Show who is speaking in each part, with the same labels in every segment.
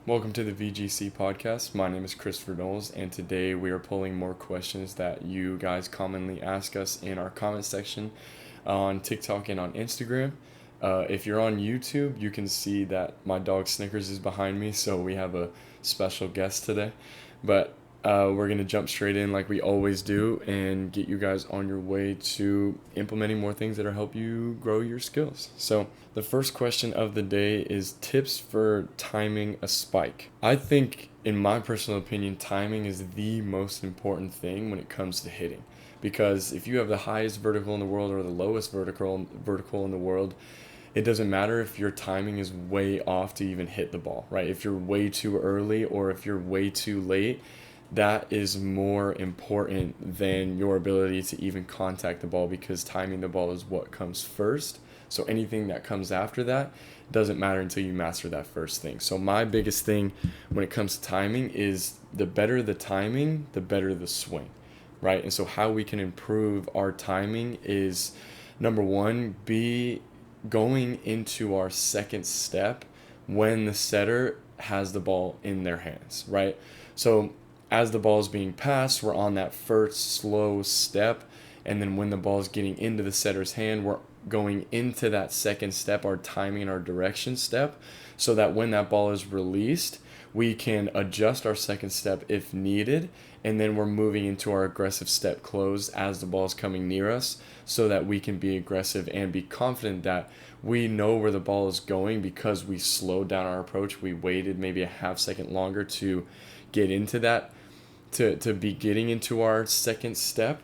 Speaker 1: Welcome to the VGC podcast. My name is Christopher Knowles, and today we are pulling more questions that you guys commonly ask us in our comment section on TikTok and on Instagram. If you're on YouTube, you can see that my dog Snickers is behind me, so we have a special guest today. But we're going to jump straight in like we always do and get you guys on your way to implementing more things that'll help you grow your skills. So the first question of the day is tips for timing a spike. I think, in my personal opinion, timing is the most important thing when it comes to hitting. Because if you have the highest vertical in the world or the lowest vertical in the world, it doesn't matter if your timing is way off to even hit the ball, right? If you're way too early or if you're way too late, that is more important than your ability to even contact the ball, because timing the ball is what comes first. So anything that comes after that doesn't matter until you master that first thing. So my biggest thing when it comes to timing is the better the timing, the better the swing, right? And so how we can improve our timing is, number one, be going into our second step when the setter has the ball in their hands, right? So as the ball is being passed, we're on that first slow step, and then when the ball is getting into the setter's hand, we're going into that second step, our timing and our direction step, so that when that ball is released, we can adjust our second step if needed, and then we're moving into our aggressive step close as the ball is coming near us, so that we can be aggressive and be confident that we know where the ball is going because we slowed down our approach. We waited maybe a half second longer to get into that, to be getting into our second step.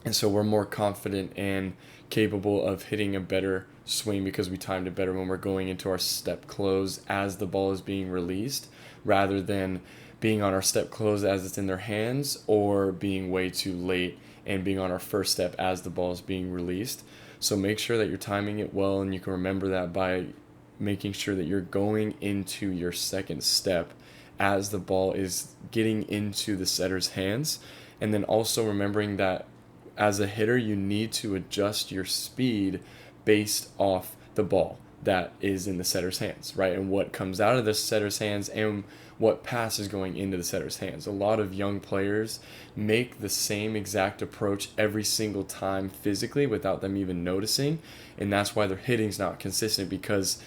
Speaker 1: And so we're more confident and capable of hitting a better swing because we timed it better when we're going into our step close as the ball is being released, rather than being on our step close as it's in their hands, or being way too late and being on our first step as the ball is being released. So make sure that you're timing it well, and you can remember that by making sure that you're going into your second step as the ball is getting into the setter's hands. And then also remembering that as a hitter, you need to adjust your speed based off the ball that is in the setter's hands, right? And what comes out of the setter's hands and what pass is going into the setter's hands. A lot of young players make the same exact approach every single time physically without them even noticing, and that's why their hitting's not consistent, because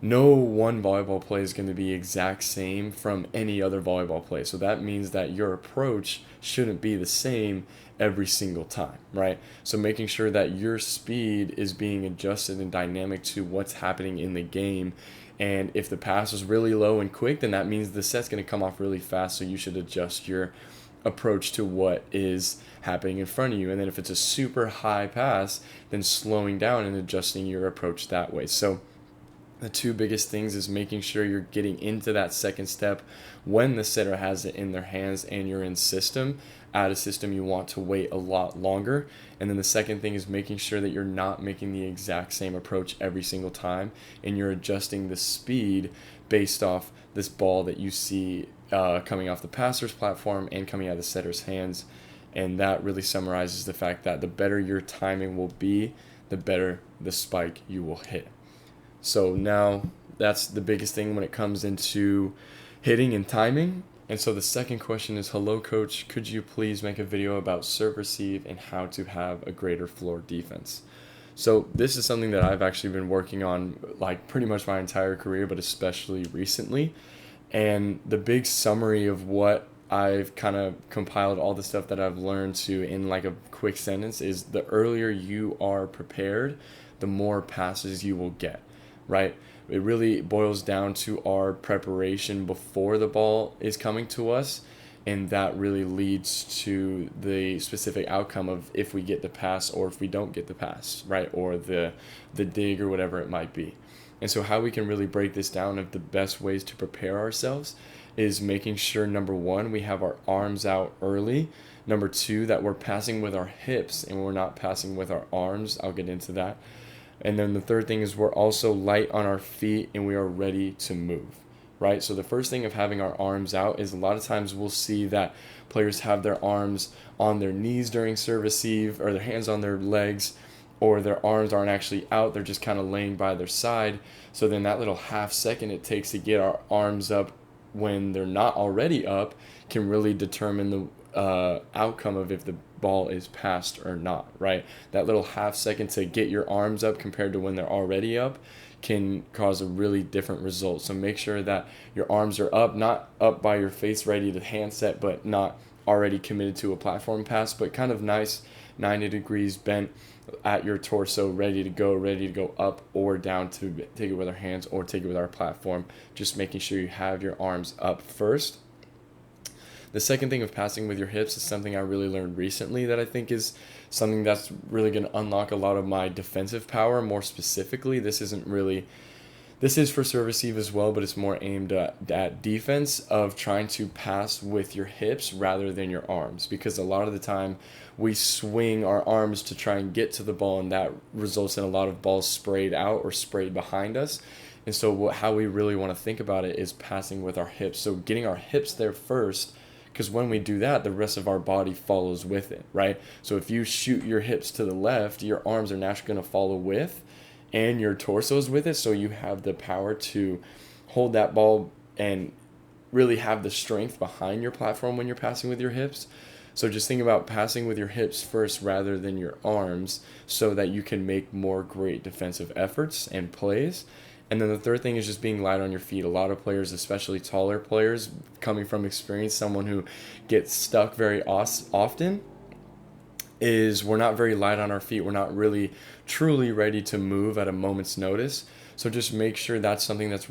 Speaker 1: no one volleyball play is going to be exact same from any other volleyball play. So that means that your approach shouldn't be the same every single time, right? So making sure that your speed is being adjusted and dynamic to what's happening in the game. And if the pass is really low and quick, then that means the set's going to come off really fast. So you should adjust your approach to what is happening in front of you. And then if it's a super high pass, then slowing down and adjusting your approach that way. So the two biggest things is making sure you're getting into that second step when the setter has it in their hands and you're in system. Out of system, you want to wait a lot longer. And then the second thing is making sure that you're not making the exact same approach every single time, and you're adjusting the speed based off this ball that you see coming off the passer's platform and coming out of the setter's hands. And that really summarizes the fact that the better your timing will be, the better the spike you will hit. So now that's the biggest thing when it comes into hitting and timing. And so the second question is, hello coach, could you please make a video about serve receive and how to have a greater floor defense? So this is something that I've actually been working on like pretty much my entire career, but especially recently. And the big summary of what I've kind of compiled all the stuff that I've learned to in like a quick sentence is, the earlier you are prepared, the more passes you will get, right? It really boils down to our preparation before the ball is coming to us, and that really leads to the specific outcome of if we get the pass or if we don't get the pass, right? Or the dig or whatever it might be. And so how we can really break this down of the best ways to prepare ourselves is making sure, number one, we have our arms out early. Number two, that we're passing with our hips and we're not passing with our arms. I'll get into that. And then the third thing is we're also light on our feet and we are ready to move, right? So the first thing of having our arms out is, a lot of times we'll see that players have their arms on their knees during serve receive, or their hands on their legs, or their arms aren't actually out, they're just kind of laying by their side. So then that little half second it takes to get our arms up when they're not already up can really determine the outcome of if the ball is passed or not, right? That little half second to get your arms up compared to when they're already up can cause a really different result. So make sure that your arms are up, not up by your face ready to hand set, but not already committed to a platform pass, but kind of nice 90 degrees bent at your torso, ready to go up or down to take it with our hands or take it with our platform. Just making sure you have your arms up first. The second thing of passing with your hips is something I really learned recently that I think is something that's really going to unlock a lot of my defensive power. More specifically, this is for serve receive as well, but it's more aimed at defense, of trying to pass with your hips rather than your arms, because a lot of the time we swing our arms to try and get to the ball, and that results in a lot of balls sprayed out or sprayed behind us. And so how we really want to think about it is passing with our hips. So getting our hips there first, because when we do that, the rest of our body follows with it, right? So if you shoot your hips to the left, your arms are naturally going to follow with, and your torso is with it, so you have the power to hold that ball and really have the strength behind your platform when you're passing with your hips. So just think about passing with your hips first rather than your arms, so that you can make more great defensive efforts and plays. And then the third thing is just being light on your feet. A lot of players, especially taller players, coming from experience, someone who gets stuck very often, is we're not very light on our feet. We're not really truly ready to move at a moment's notice. So just make sure that's something that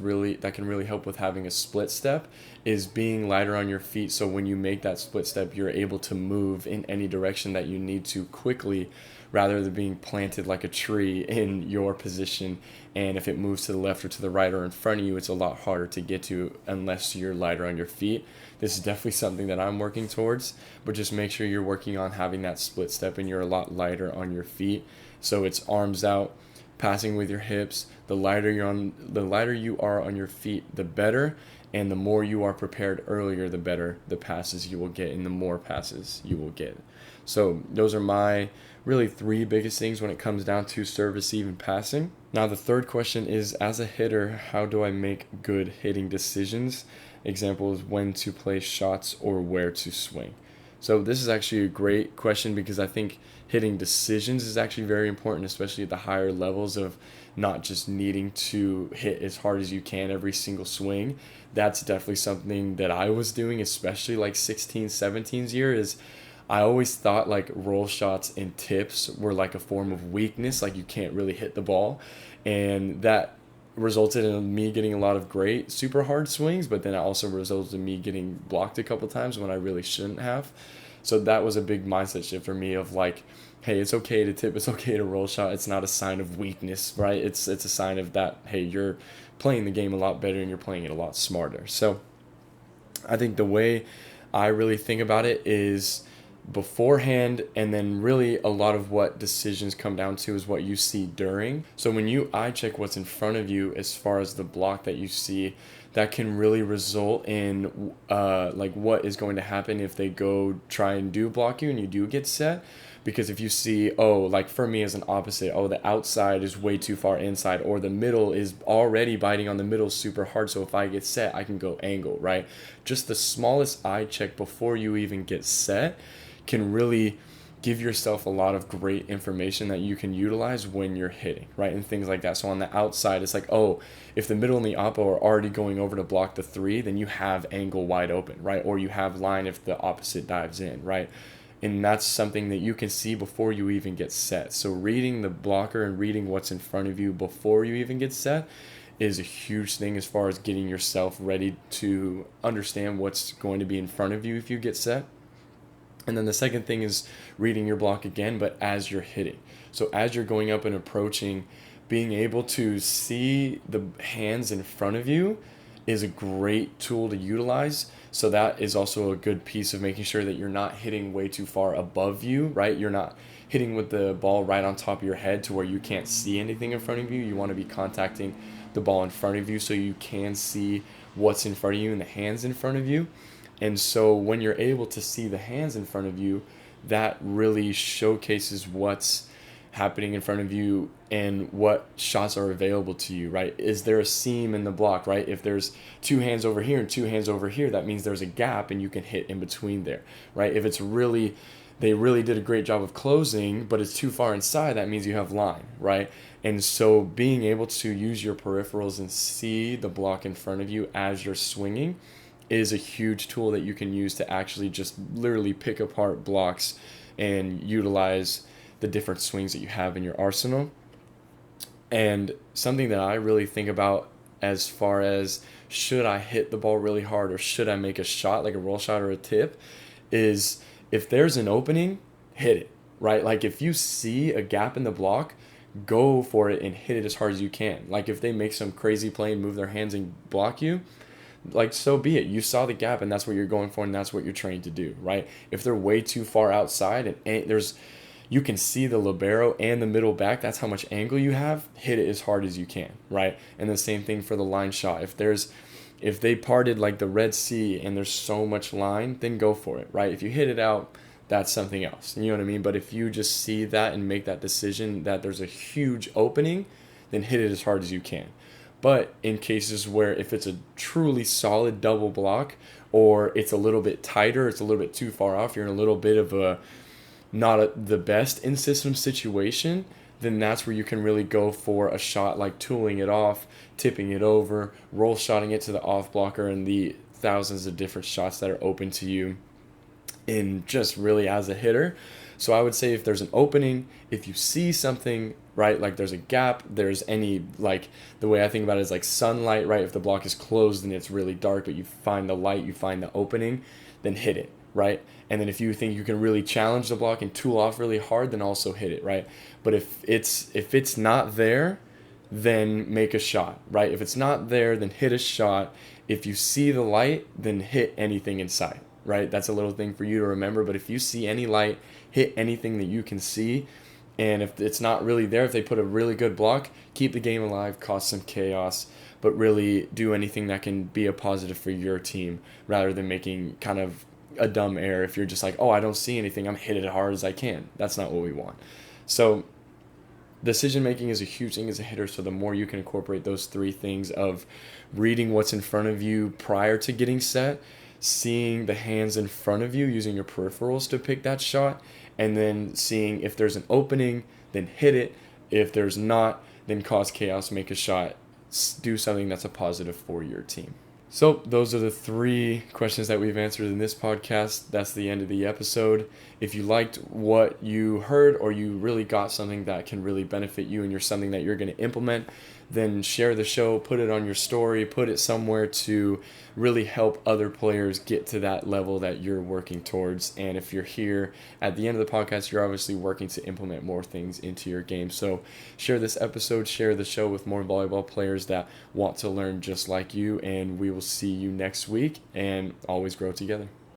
Speaker 1: can really help with having a split step, is being lighter on your feet. So when you make that split step, you're able to move in any direction that you need to quickly, rather than being planted like a tree in your position. And if it moves to the left or to the right or in front of you, it's a lot harder to get to unless you're lighter on your feet. This is definitely something that I'm working towards, but just make sure you're working on having that split step and you're a lot lighter on your feet. So it's arms out, passing with your hips. The lighter you are on your feet, the better. And the more you are prepared earlier, the better the passes you will get and the more passes you will get. So those are my really three biggest things when it comes down to serve, receive, and passing. Now the third question is, as a hitter, how do I make good hitting decisions? Example is when to place shots or where to swing. So this is actually a great question, because I think hitting decisions is actually very important, especially at the higher levels, of not just needing to hit as hard as you can every single swing. That's definitely something that I was doing, especially like 16, 17's year, is I always thought like roll shots and tips were like a form of weakness, like you can't really hit the ball. And that resulted in me getting a lot of great super hard swings, but then it also resulted in me getting blocked a couple times when I really shouldn't have. So that was a big mindset shift for me, of like, hey, it's okay to tip, it's okay to roll shot. It's not a sign of weakness, right? It's a sign of that, hey, you're playing the game a lot better and you're playing it a lot smarter. So I think the way I really think about it is beforehand, and then really a lot of what decisions come down to is what you see during. So when you eye check what's in front of you as far as the block that you see, that can really result in like what is going to happen if they go try and do block you and you do get set. Because if you see, oh, like for me as an opposite, oh, the outside is way too far inside, or the middle is already biting on the middle super hard, so if I get set, I can go angle, right? Just the smallest eye check before you even get set can really give yourself a lot of great information that you can utilize when you're hitting, right? And things like that. So on the outside, it's like, oh, if the middle and the oppo are already going over to block the three, then you have angle wide open, right? Or you have line if the opposite dives in, right? And that's something that you can see before you even get set. So reading the blocker and reading what's in front of you before you even get set is a huge thing as far as getting yourself ready to understand what's going to be in front of you if you get set. And then the second thing is reading your block again, but as you're hitting. So as you're going up and approaching, being able to see the hands in front of you is a great tool to utilize. So that is also a good piece of making sure that you're not hitting way too far above you, right? You're not hitting with the ball right on top of your head to where you can't see anything in front of you. You want to be contacting the ball in front of you so you can see what's in front of you and the hands in front of you. And so when you're able to see the hands in front of you, that really showcases what's happening in front of you and what shots are available to you, right? Is there a seam in the block, right? If there's two hands over here and two hands over here, that means there's a gap and you can hit in between there, right? If they really did a great job of closing, but it's too far inside, that means you have line, right? And so being able to use your peripherals and see the block in front of you as you're swinging is a huge tool that you can use to actually just literally pick apart blocks and utilize the different swings that you have in your arsenal. And something that I really think about as far as should I hit the ball really hard or should I make a shot like a roll shot or a tip is if there's an opening, hit it, right? Like if you see a gap in the block, go for it and hit it as hard as you can. Like if they make some crazy play and move their hands and block you, like so be it. You saw the gap and that's what you're going for and that's what you're trained to do, right? If they're way too far outside and you can see the libero and the middle back, that's how much angle you have, hit it as hard as you can, right? And the same thing for the line shot. If they parted like the Red Sea and there's so much line, then go for it, right? If you hit it out, that's something else. You know what I mean? But if you just see that and make that decision that there's a huge opening, then hit it as hard as you can. But in cases where if it's a truly solid double block or it's a little bit tighter, it's a little bit too far off, you're in a little bit of the best in system situation, then that's where you can really go for a shot like tooling it off, tipping it over, roll shotting it to the off blocker, and the thousands of different shots that are open to you in just really as a hitter. So I would say if there's an opening, if you see something, right, like there's a gap, there's any, like the way I think about it is like sunlight, right? If the block is closed and it's really dark, but you find the light, you find the opening, then hit it, right? And then if you think you can really challenge the block and tool off really hard, then also hit it, right? But if it's not there, then make a shot, right? If it's not there, then hit a shot. If you see the light, then hit anything in sight, right? That's a little thing for you to remember. But if you see any light, hit anything that you can see. And if it's not really there, if they put a really good block, keep the game alive, cause some chaos, but really do anything that can be a positive for your team rather than making kind of a dumb error. If you're just like, oh, I don't see anything, I'm hit it as hard as I can. That's not what we want. So decision making is a huge thing as a hitter. So the more you can incorporate those three things of reading what's in front of you prior to getting set, seeing the hands in front of you, using your peripherals to pick that shot, and then seeing if there's an opening, then hit it. If there's not, then cause chaos, make a shot, do something that's a positive for your team. So those are the three questions that we've answered in this podcast. That's the end of the episode. If you liked what you heard or you really got something that can really benefit you and you're something that you're going to implement, then share the show, put it on your story, put it somewhere to really help other players get to that level that you're working towards. And if you're here at the end of the podcast, you're obviously working to implement more things into your game. So share this episode, share the show with more volleyball players that want to learn just like you, and we will see you next week, and always grow together.